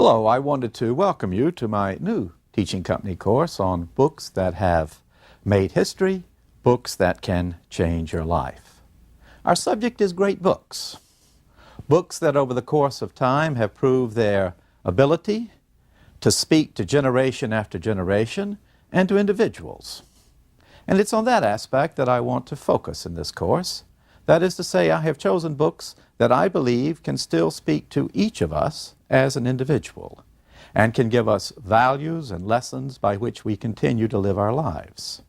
Hello, I wanted to welcome you to my new teaching company course on books that have made history, books that can change your life. Our subject is great books. Books that over the course of time have proved their ability to speak to generation after generation and to individuals. And it's on that aspect that I want to focus in this course. That is to say, I have chosen books that I believe can still speak to each of us as an individual and can give us values and lessons by which we continue to live our lives.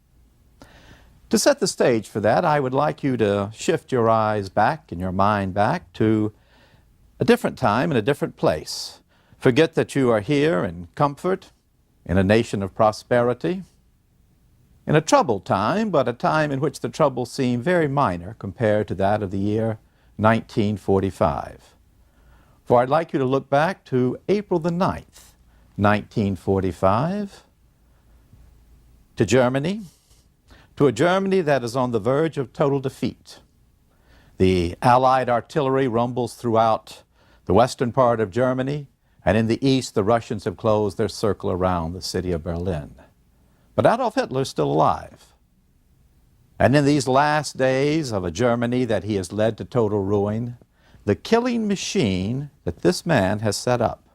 To set the stage for that, I would like you to shift your eyes back and your mind back to a different time and a different place. Forget that you are here in comfort, in a nation of prosperity, in a troubled time, but a time in which the troubles seem very minor compared to that of the year 1945. For I'd like you to look back to April the 9th, 1945, to Germany, to a Germany that is on the verge of total defeat. The Allied artillery rumbles throughout the western part of Germany, and in the east the Russians have closed their circle around the city of Berlin. But Adolf Hitler is still alive. And in these last days of a Germany that he has led to total ruin, the killing machine that this man has set up,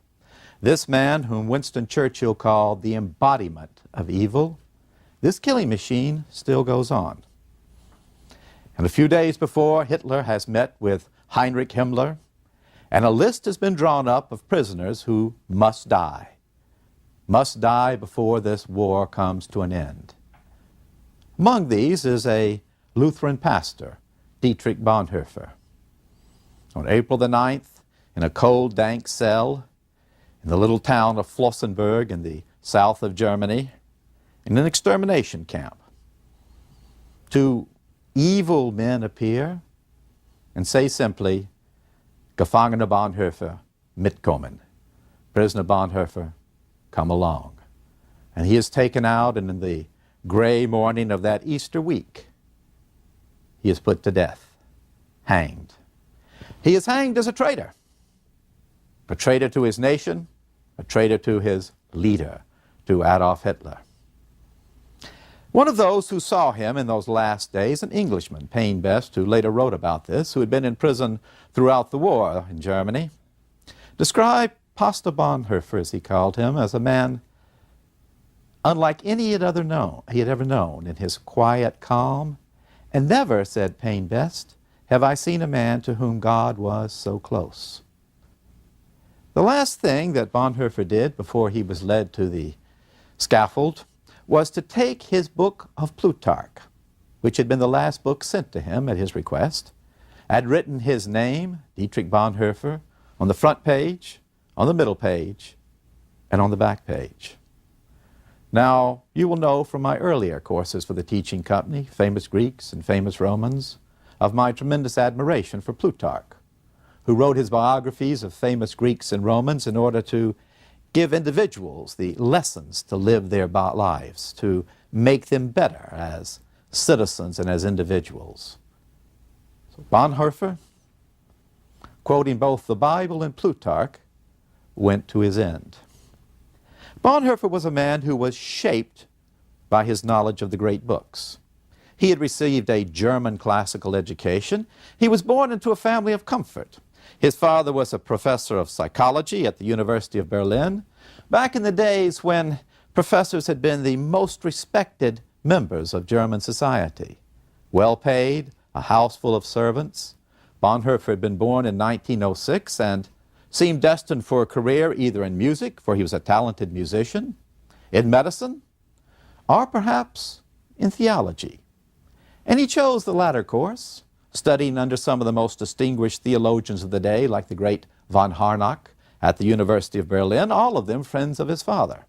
this man whom Winston Churchill called the embodiment of evil, this killing machine still goes on. And a few days before, Hitler has met with Heinrich Himmler, and a list has been drawn up of prisoners who must die before this war comes to an end. Among these is a Lutheran pastor, Dietrich Bonhoeffer. On April the 9th, in a cold, dank cell in the little town of Flossenburg in the south of Germany, in an extermination camp, two evil men appear and say simply, Gefangener Bonhoeffer, mitkommen. Prisoner Bonhoeffer, come along. And he is taken out, and in the gray morning of that Easter week, he is put to death, hanged. He is hanged as a traitor to his nation, a traitor to his leader, to Adolf Hitler. One of those who saw him in those last days, an Englishman, Payne Best, who later wrote about this, who had been in prison throughout the war in Germany, described Pastor Bonhoeffer, as he called him, as a man unlike any he had ever known in his quiet calm. And never, said Payne Best, have I seen a man to whom God was so close. The last thing that Bonhoeffer did before he was led to the scaffold was to take his book of Plutarch, which had been the last book sent to him at his request, had written his name, Dietrich Bonhoeffer, on the front page, on the middle page, and on the back page. Now, you will know from my earlier courses for the teaching company, Famous Greeks and Famous Romans, of my tremendous admiration for Plutarch, who wrote his biographies of famous Greeks and Romans in order to give individuals the lessons to live their lives, to make them better as citizens and as individuals. So Bonhoeffer, quoting both the Bible and Plutarch, went to his end. Bonhoeffer was a man who was shaped by his knowledge of the great books. He had received a German classical education. He was born into a family of comfort. His father was a professor of psychology at the University of Berlin, back in the days when professors had been the most respected members of German society. Well paid, a house full of servants. Bonhoeffer had been born in 1906 and seemed destined for a career either in music, for he was a talented musician, in medicine, or perhaps in theology. And he chose the latter course, studying under some of the most distinguished theologians of the day, like the great von Harnack at the University of Berlin, all of them friends of his father.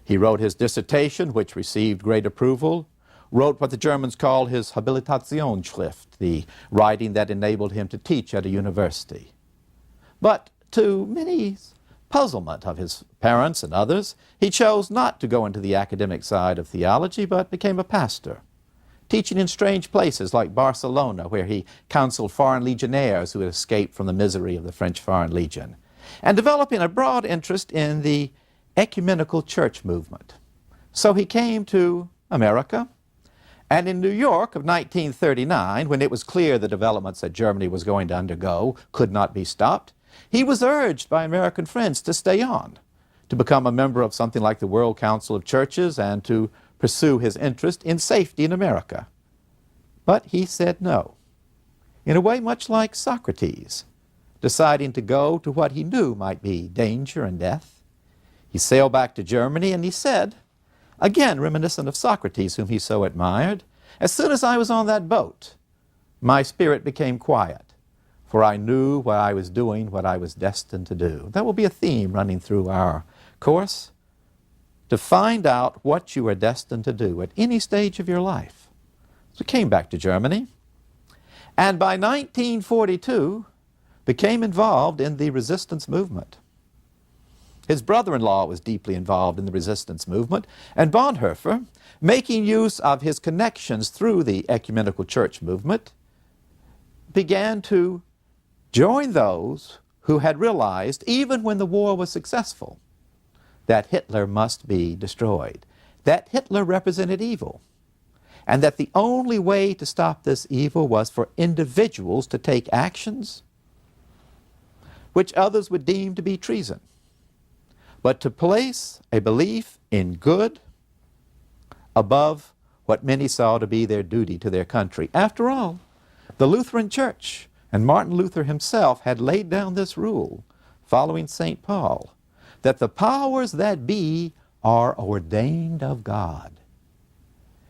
He wrote his dissertation, which received great approval, wrote what the Germans call his Habilitationsschrift, the writing that enabled him to teach at a university. But to many puzzlement of his parents and others, he chose not to go into the academic side of theology, but became a pastor, teaching in strange places like Barcelona, where he counseled foreign legionnaires who had escaped from the misery of the French Foreign Legion. and developing a broad interest in the ecumenical church movement. So he came to America, and in New York of 1939, when it was clear the developments that Germany was going to undergo could not be stopped, he was urged by American friends to stay on, to become a member of something like the World Council of Churches and to pursue his interest in safety in America. But he said no, in a way much like Socrates, deciding to go to what he knew might be danger and death. He sailed back to Germany and he said, again reminiscent of Socrates, whom he so admired, as soon as I was on that boat, my spirit became quiet, for I knew what I was doing, what I was destined to do. That will be a theme running through our course, to find out what you are destined to do at any stage of your life. So he came back to Germany, and by 1942 became involved in the resistance movement. His brother-in-law was deeply involved in the resistance movement, and Bonhoeffer, making use of his connections through the ecumenical church movement, began to join those who had realized, even when the war was successful, that Hitler must be destroyed, that Hitler represented evil, and that the only way to stop this evil was for individuals to take actions which others would deem to be treason, but to place a belief in good above what many saw to be their duty to their country. After all, the Lutheran Church and Martin Luther himself had laid down this rule, following St. Paul, that the powers that be are ordained of God,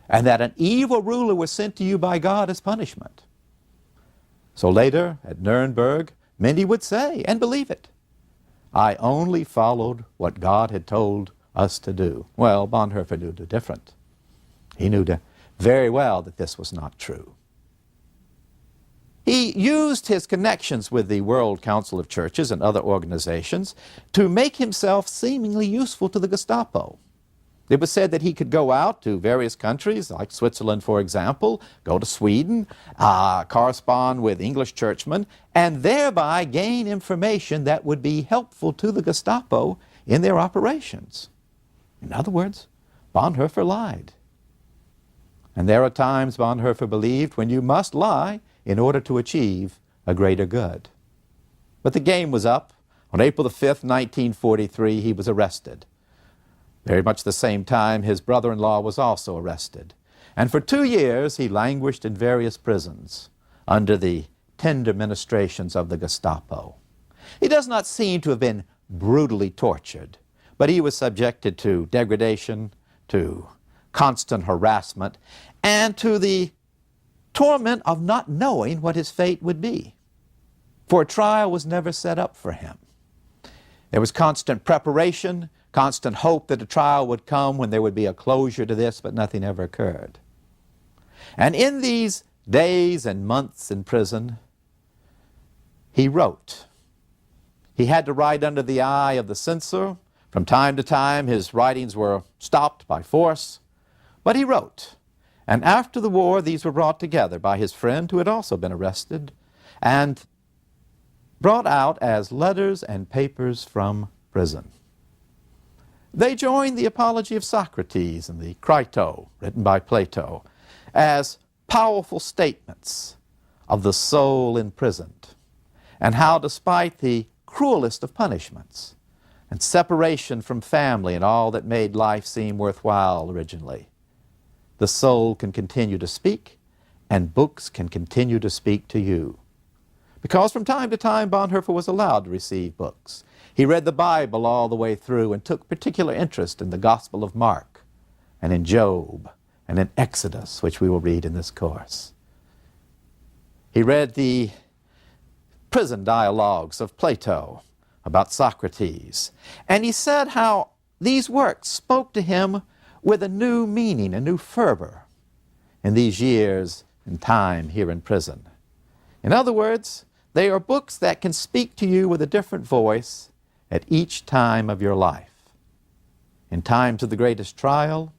and that an evil ruler was sent to you by God as punishment. So later, at Nuremberg, many would say, and believe it, I only followed what God had told us to do. Well, Bonhoeffer knew different. He knew very well that this was not true. He used his connections with the World Council of Churches and other organizations to make himself seemingly useful to the Gestapo. It was said that he could go out to various countries, like Switzerland, for example, go to Sweden, correspond with English churchmen, and thereby gain information that would be helpful to the Gestapo in their operations. In other words, Bonhoeffer lied. And there are times, Bonhoeffer believed, when you must lie in order to achieve a greater good. But the game was up. On April the 5th, 1943, he was arrested. Very much the same time, his brother-in-law was also arrested. And for 2 years, he languished in various prisons under the tender ministrations of the Gestapo. He does not seem to have been brutally tortured, but he was subjected to degradation, to constant harassment, and to the torment of not knowing what his fate would be. For a trial was never set up for him. There was constant preparation, constant hope that a trial would come when there would be a closure to this, but nothing ever occurred. And in these days and months in prison, he wrote. He had to write under the eye of the censor. From time to time, his writings were stopped by force, but he wrote. And after the war, these were brought together by his friend who had also been arrested and brought out as letters and papers from prison. They joined the Apology of Socrates and the Crito, written by Plato, as powerful statements of the soul imprisoned, and how despite the cruelest of punishments and separation from family and all that made life seem worthwhile originally, the soul can continue to speak, and books can continue to speak to you. Because from time to time, Bonhoeffer was allowed to receive books. He read the Bible all the way through and took particular interest in the Gospel of Mark and in Job and in Exodus, which we will read in this course. He read the prison dialogues of Plato about Socrates, and he said how these works spoke to him with a new meaning, a new fervor in these years and time here in prison. In other words, they are books that can speak to you with a different voice at each time of your life. In times of the greatest trial,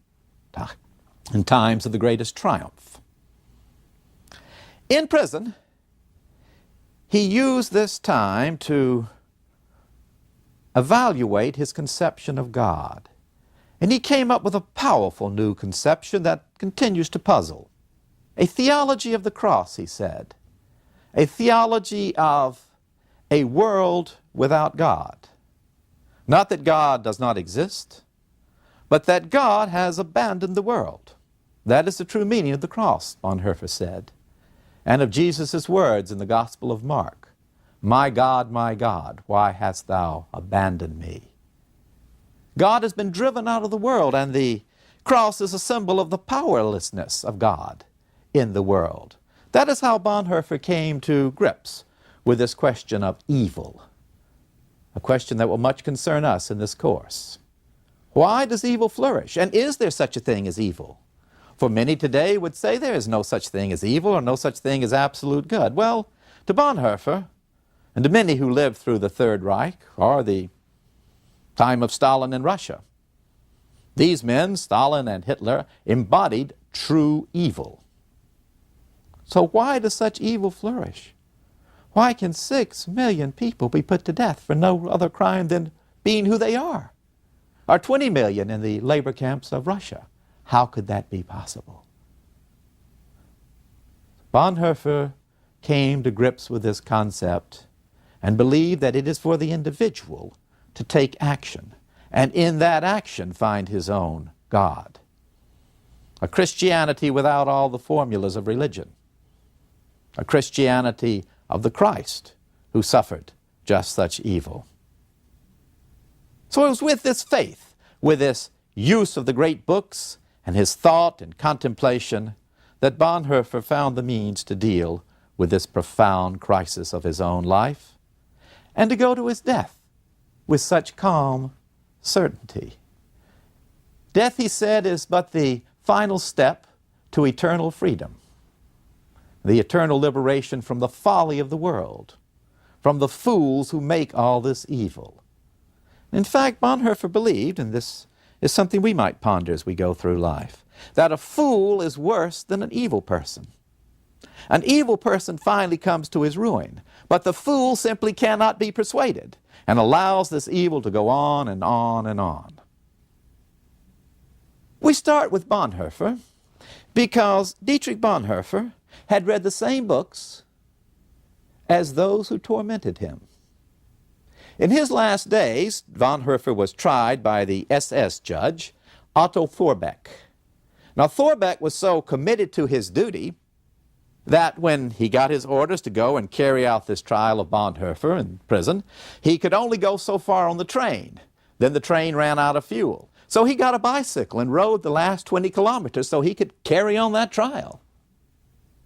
in times of the greatest triumph. In prison, he used this time to evaluate his conception of God. And he came up with a powerful new conception that continues to puzzle. A theology of the cross, he said. A theology of a world without God. Not that God does not exist, but that God has abandoned the world. That is the true meaning of the cross, Bonhoeffer said, and of Jesus' words in the Gospel of Mark. My God, why hast thou abandoned me? God has been driven out of the world, and the cross is a symbol of the powerlessness of God in the world. That is how Bonhoeffer came to grips with this question of evil, a question that will much concern us in this course. Why does evil flourish? And is there such a thing as evil? For many today would say there is no such thing as evil or no such thing as absolute good. Well, to Bonhoeffer, and to many who lived through the Third Reich or the time of Stalin in Russia, these men, Stalin and Hitler, embodied true evil. So why does such evil flourish? Why can 6 million people be put to death for no other crime than being who they are? Or 20 million in the labor camps of Russia? How could that be possible? Bonhoeffer came to grips with this concept and believed that it is for the individual to take action, and in that action find his own God. A Christianity without all the formulas of religion. A Christianity of the Christ who suffered just such evil. So it was with this faith, with this use of the great books and his thought and contemplation, that Bonhoeffer found the means to deal with this profound crisis of his own life and to go to his death with such calm certainty. Death, he said, is but the final step to eternal freedom, the eternal liberation from the folly of the world, from the fools who make all this evil. In fact, Bonhoeffer believed, and this is something we might ponder as we go through life, that a fool is worse than an evil person. An evil person finally comes to his ruin, but the fool simply cannot be persuaded and allows this evil to go on and on and on. We start with Bonhoeffer because Dietrich Bonhoeffer had read the same books as those who tormented him. In his last days, Bonhoeffer was tried by the SS judge, Otto Thorbecke. Now, Thorbecke was so committed to his duty that when he got his orders to go and carry out this trial of Bonhoeffer in prison, he could only go so far on the train. Then the train ran out of fuel. So he got a bicycle and rode the last 20 kilometers so he could carry on that trial.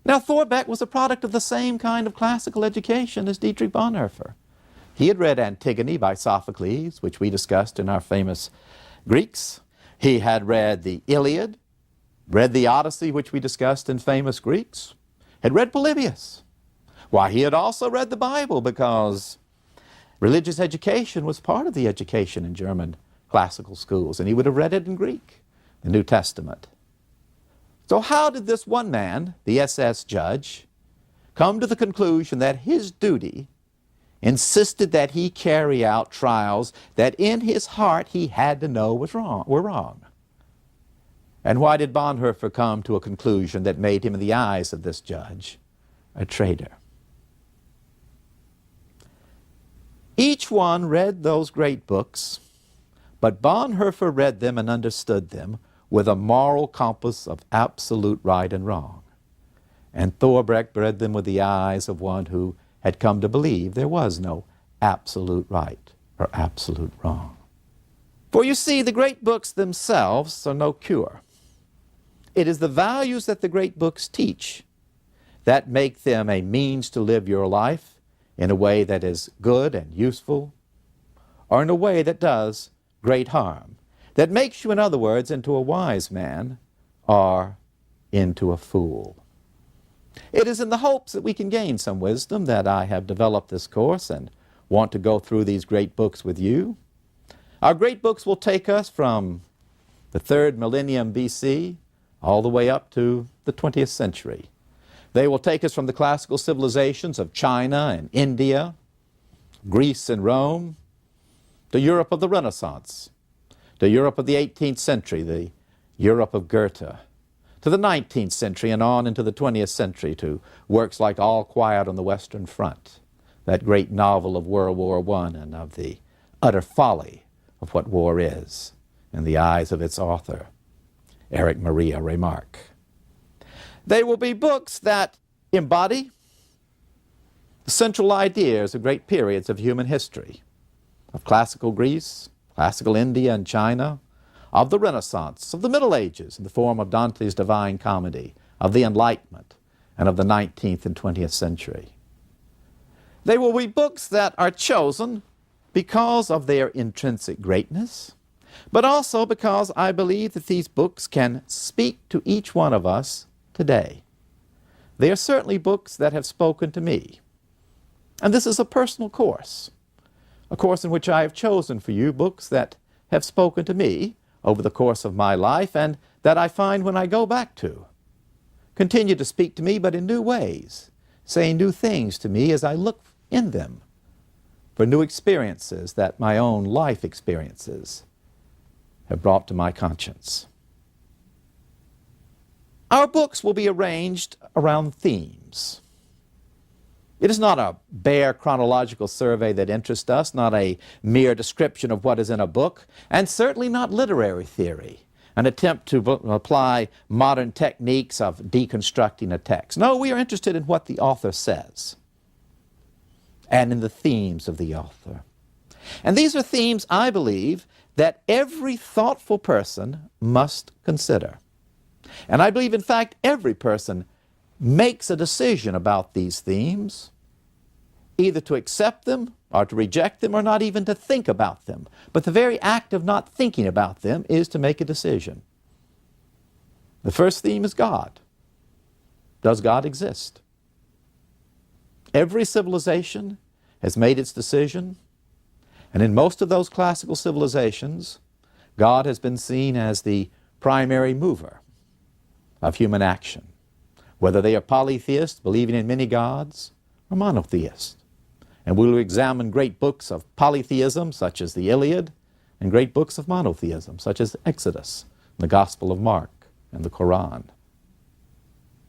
Now, Thorbecke was a product of the same kind of classical education as Dietrich Bonhoeffer. He had read Antigone by Sophocles, which we discussed in our famous Greeks. He had read the Iliad, read the Odyssey, which we discussed in famous Greeks, had read Polybius. Why, he had also read the Bible because religious education was part of the education in German classical schools, and he would have read it in Greek, the New Testament. So how did this one man, the SS judge, come to the conclusion that his duty insisted that he carry out trials that in his heart he had to know were wrong? And why did Bonhoeffer come to a conclusion that made him, in the eyes of this judge, a traitor? Each one read those great books, but Bonhoeffer read them and understood them with a moral compass of absolute right and wrong. And Thorbecke read them with the eyes of one who had come to believe there was no absolute right or absolute wrong. For you see, the great books themselves are no cure. It is the values that the great books teach that make them a means to live your life in a way that is good and useful, or in a way that does great harm, that makes you, in other words, into a wise man or into a fool. It is in the hopes that we can gain some wisdom that I have developed this course and want to go through these great books with you. Our great books will take us from the 3rd millennium BC all the way up to the 20th century. They will take us from the classical civilizations of China and India, Greece and Rome, the Europe of the Renaissance, the Europe of the 18th century, the Europe of Goethe, to the 19th century and on into the 20th century, to works like All Quiet on the Western Front, that great novel of World War I and of the utter folly of what war is in the eyes of its author, Erich Maria Remarque. They will be books that embody the central ideas of great periods of human history, of classical Greece, classical India and China, of the Renaissance, of the Middle Ages in the form of Dante's Divine Comedy, of the Enlightenment, and of the 19th and 20th century. They will be books that are chosen because of their intrinsic greatness, but also because I believe that these books can speak to each one of us today. They are certainly books that have spoken to me. And this is a personal course, a course in which I have chosen for you books that have spoken to me over the course of my life and that I find when I go back to, continue to speak to me, but in new ways, saying new things to me as I look in them for new experiences that my own life experiences have brought to my conscience. Our books will be arranged around themes. It is not a bare chronological survey that interests us, not a mere description of what is in a book, and certainly not literary theory, an attempt to apply modern techniques of deconstructing a text. No, we are interested in what the author says and in the themes of the author. And these are themes, I believe, that every thoughtful person must consider. And I believe, in fact, every person makes a decision about these themes, either to accept them or to reject them or not even to think about them. But the very act of not thinking about them is to make a decision. The first theme is God. Does God exist? Every civilization has made its decision, and in most of those classical civilizations, God has been seen as the primary mover of human action, whether they are polytheists, believing in many gods, or monotheists. And we will examine great books of polytheism, such as the Iliad, and great books of monotheism, such as Exodus, the Gospel of Mark, and the Quran.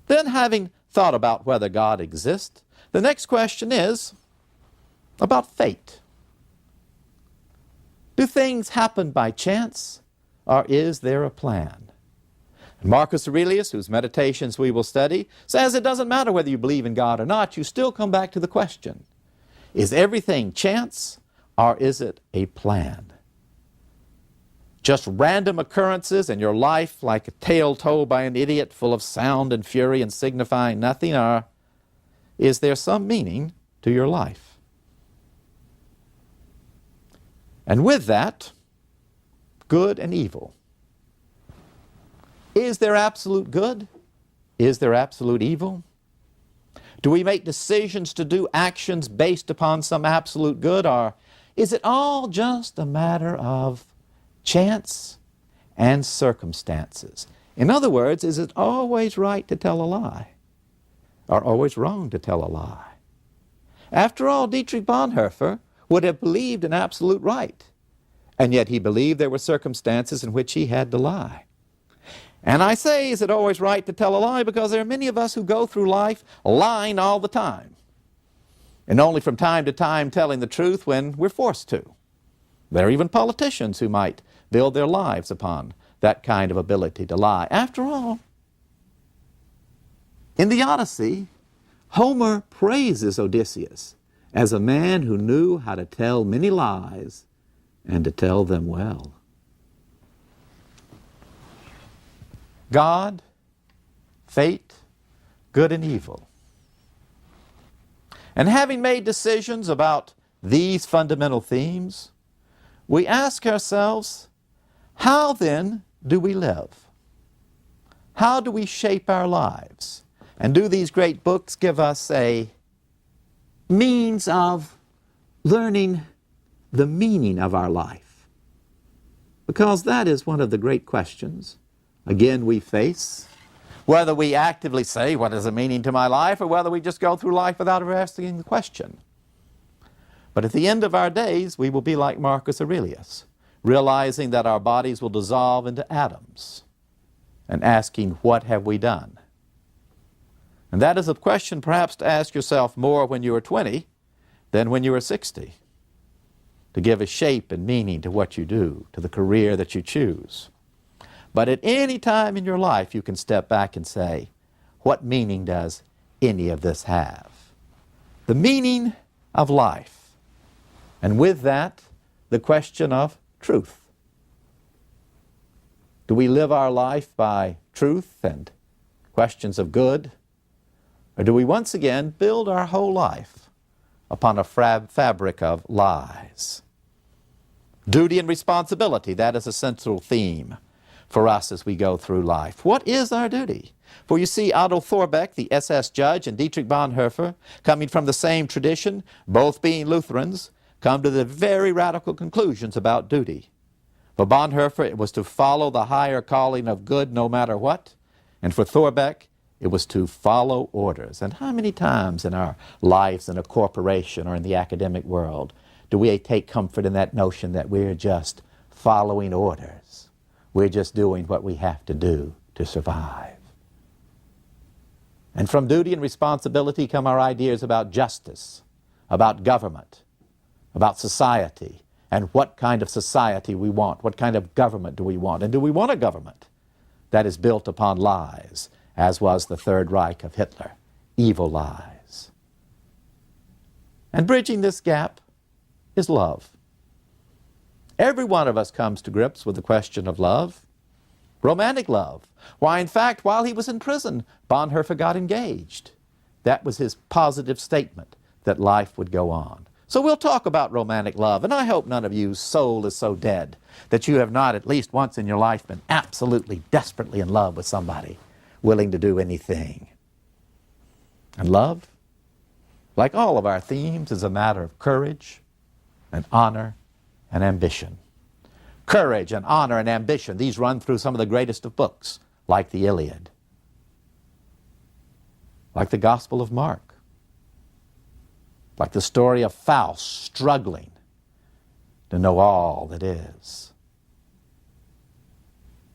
Then, having thought about whether God exists, the next question is about fate. Do things happen by chance, or is there a plan? And Marcus Aurelius, whose meditations we will study, says it doesn't matter whether you believe in God or not, you still come back to the question, is everything chance, or is it a plan? Just random occurrences in your life, like a tale told by an idiot full of sound and fury and signifying nothing, or is there some meaning to your life? And with that, good and evil. Is there absolute good? Is there absolute evil? Do we make decisions to do actions based upon some absolute good, or is it all just a matter of chance and circumstances? In other words, is it always right to tell a lie, or always wrong to tell a lie? After all, Dietrich Bonhoeffer would have believed in absolute right, and yet he believed there were circumstances in which he had to lie. And I say, is it always right to tell a lie? Because there are many of us who go through life lying all the time, and only from time to time telling the truth when we're forced to. There are even politicians who might build their lives upon that kind of ability to lie. After all, in the Odyssey, Homer praises Odysseus as a man who knew how to tell many lies and to tell them well. God, fate, good and evil. And having made decisions about these fundamental themes, we ask ourselves, how then do we live? How do we shape our lives? And do these great books give us a means of learning the meaning of our life? Because that is one of the great questions, again, we face, whether we actively say, what is the meaning to my life, or whether we just go through life without ever asking the question. But at the end of our days, we will be like Marcus Aurelius, realizing that our bodies will dissolve into atoms and asking, what have we done? And that is a question perhaps to ask yourself more when you are 20 than when you are 60, to give a shape and meaning to what you do, to the career that you choose. But at any time in your life, you can step back and say, what meaning does any of this have? The meaning of life. And with that, the question of truth. Do we live our life by truth and questions of good? Or do we once again build our whole life upon a fabric of lies? Duty and responsibility, that is a central theme for us as we go through life. What is our duty? For you see, Otto Thorbecke, the SS judge, and Dietrich Bonhoeffer, coming from the same tradition, both being Lutherans, come to the very radical conclusions about duty. For Bonhoeffer, it was to follow the higher calling of good no matter what. And for Thorbecke, it was to follow orders. And how many times in our lives in a corporation or in the academic world do we take comfort in that notion that we're just following orders? We're just doing what we have to do to survive. And from duty and responsibility come our ideas about justice, about government, about society, and what kind of society we want, what kind of government do we want, and do we want a government that is built upon lies, as was the Third Reich of Hitler, evil lies. And bridging this gap is love. Every one of us comes to grips with the question of love, romantic love. Why, in fact, while he was in prison, Bonhoeffer got engaged. That was his positive statement that life would go on. So we'll talk about romantic love, and I hope none of you's soul is so dead that you have not at least once in your life been absolutely, desperately in love with somebody, willing to do anything. And love, like all of our themes, is a matter of courage and honor and ambition. Courage and honor and ambition, these run through some of the greatest of books, like the Iliad, like the Gospel of Mark, like the story of Faust struggling to know all that is.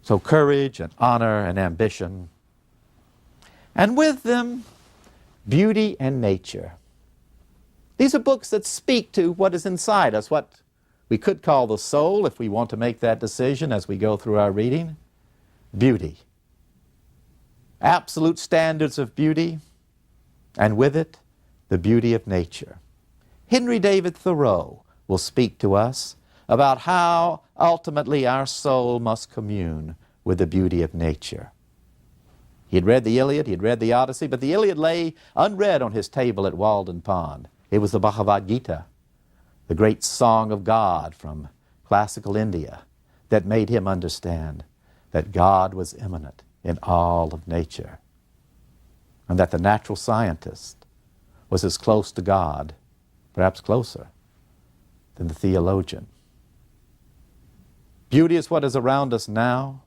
So courage and honor and ambition, and with them, beauty and nature. These are books that speak to what is inside us, what we could call the soul, if we want to make that decision as we go through our reading. Beauty. Absolute standards of beauty, and with it, the beauty of nature. Henry David Thoreau will speak to us about how ultimately our soul must commune with the beauty of nature. He had read the Iliad, he had read the Odyssey, but the Iliad lay unread on his table at Walden Pond. It was the Bhagavad Gita, the great song of God from classical India, that made him understand that God was immanent in all of nature, and that the natural scientist was as close to God, perhaps closer, than the theologian. Beauty is what is around us now,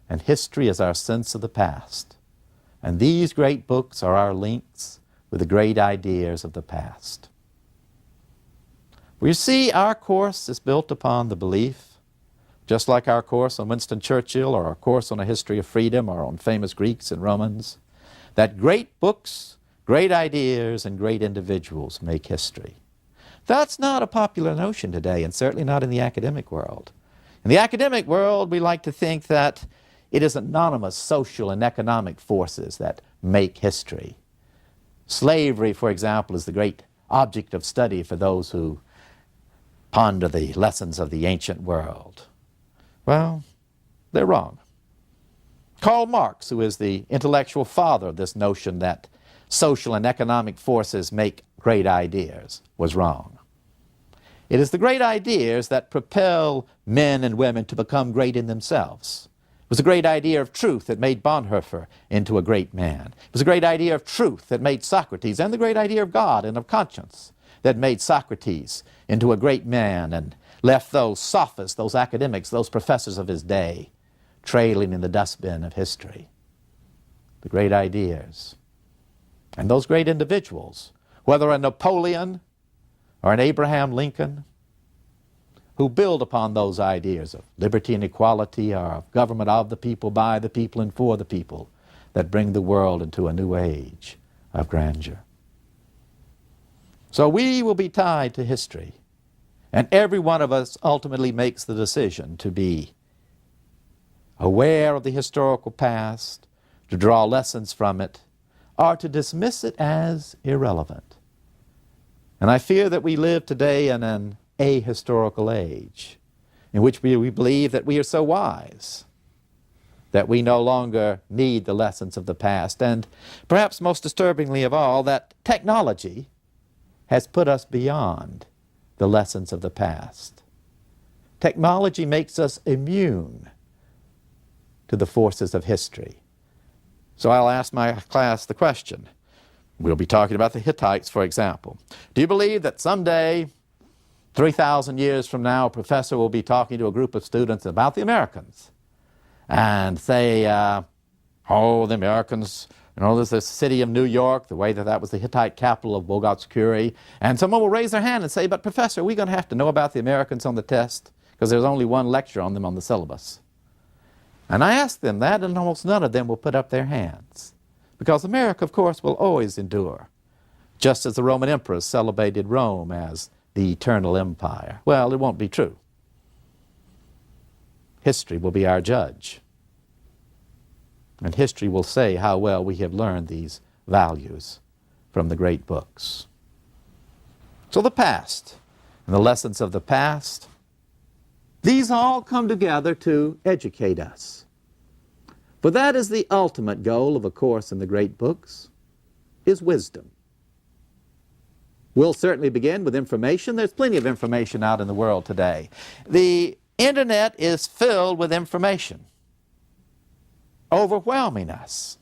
and history is our sense of the past. And these great books are our links with the great ideas of the past. We see our course is built upon the belief, just like our course on Winston Churchill or our course on a history of freedom or on famous Greeks and Romans, that great books, great ideas, and great individuals make history. That's not a popular notion today, and certainly not in the academic world. In the academic world, we like to think that it is anonymous social and economic forces that make history. Slavery, for example, is the great object of study for those who ponder the lessons of the ancient world. Well, they're wrong. Karl Marx, who is the intellectual father of this notion that social and economic forces make great ideas, was wrong. It is the great ideas that propel men and women to become great in themselves. It was a great idea of truth that made Bonhoeffer into a great man. It was a great idea of truth that made Socrates, and the great idea of God and of conscience that made Socrates into a great man and left those sophists, those academics, those professors of his day trailing in the dustbin of history. The great ideas. And those great individuals, whether a Napoleon or an Abraham Lincoln, who build upon those ideas of liberty and equality, or of government of the people, by the people, and for the people, that bring the world into a new age of grandeur. So we will be tied to history, and every one of us ultimately makes the decision to be aware of the historical past, to draw lessons from it, or to dismiss it as irrelevant. And I fear that we live today in an ahistorical age, in which we believe that we are so wise that we no longer need the lessons of the past. And perhaps most disturbingly of all, that technology has put us beyond the lessons of the past. Technology makes us immune to the forces of history. So I'll ask my class the question. We'll be talking about the Hittites, for example. Do you believe that someday, 3,000 years from now, a professor will be talking to a group of students about the Americans and say, oh, the Americans, there's the city of New York, the way that was the Hittite capital of Bogat's Curie, and someone will raise their hand and say, but professor, we're going to have to know about the Americans on the test because there's only one lecture on them on the syllabus. And I ask them that, and almost none of them will put up their hands, because America, of course, will always endure, just as the Roman emperors celebrated Rome as the eternal empire. Well, it won't be true. History will be our judge. And history will say how well we have learned these values from the great books. So the past and the lessons of the past, these all come together to educate us. But that is the ultimate goal of a course in the great books, is wisdom. We'll certainly begin with information. There's plenty of information out in the world today. The internet is filled with information, overwhelming us.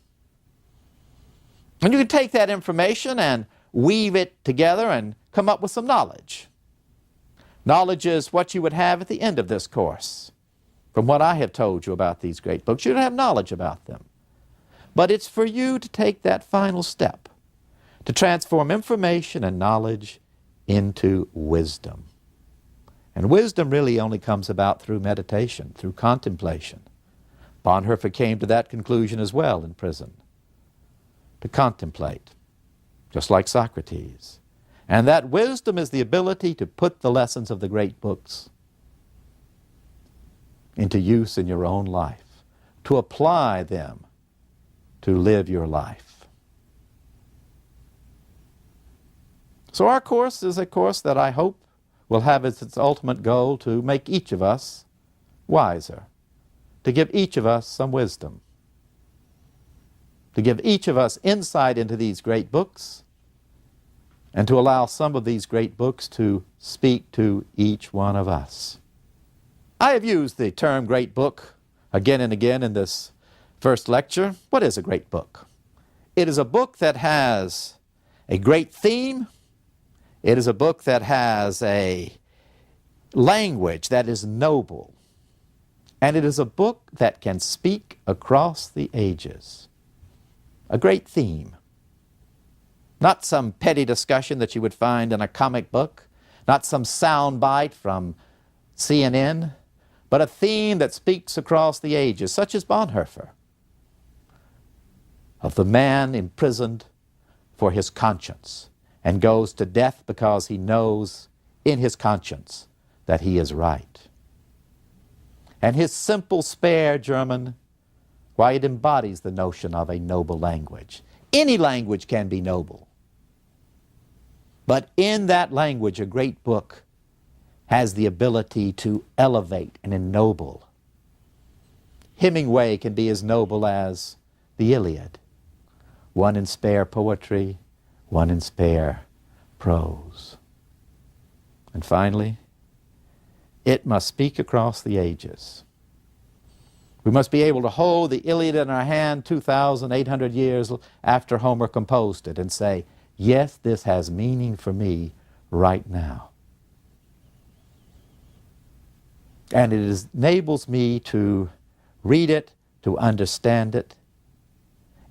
And you can take that information and weave it together and come up with some knowledge. Knowledge is what you would have at the end of this course. From what I have told you about these great books, you'd have knowledge about them. But it's for you to take that final step, to transform information and knowledge into wisdom. And wisdom really only comes about through meditation, through contemplation. Bonhoeffer came to that conclusion as well in prison, to contemplate, just like Socrates. And that wisdom is the ability to put the lessons of the great books into use in your own life, to apply them to live your life. So our course is a course that I hope will have as its ultimate goal to make each of us wiser, to give each of us some wisdom, to give each of us insight into these great books, and to allow some of these great books to speak to each one of us. I have used the term great book again and again in this first lecture. What is a great book? It is a book that has a great theme. It is a book that has a language that is noble. And it is a book that can speak across the ages. A great theme. Not some petty discussion that you would find in a comic book, not some soundbite from CNN, but a theme that speaks across the ages, such as Bonhoeffer, of the man imprisoned for his conscience and goes to death because he knows in his conscience that he is right. And his simple, spare German, why, it embodies the notion of a noble language. Any language can be noble. But in that language, a great book has the ability to elevate and ennoble. Hemingway can be as noble as the Iliad, one in spare poetry, one in spare prose. And finally, it must speak across the ages. We must be able to hold the Iliad in our hand 2,800 years after Homer composed it and say, yes, this has meaning for me right now. And it enables me to read it, to understand it,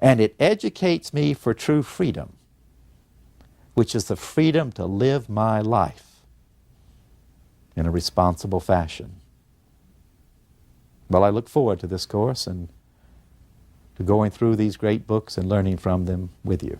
and it educates me for true freedom, which is the freedom to live my life in a responsible fashion. Well, I look forward to this course and to going through these great books and learning from them with you.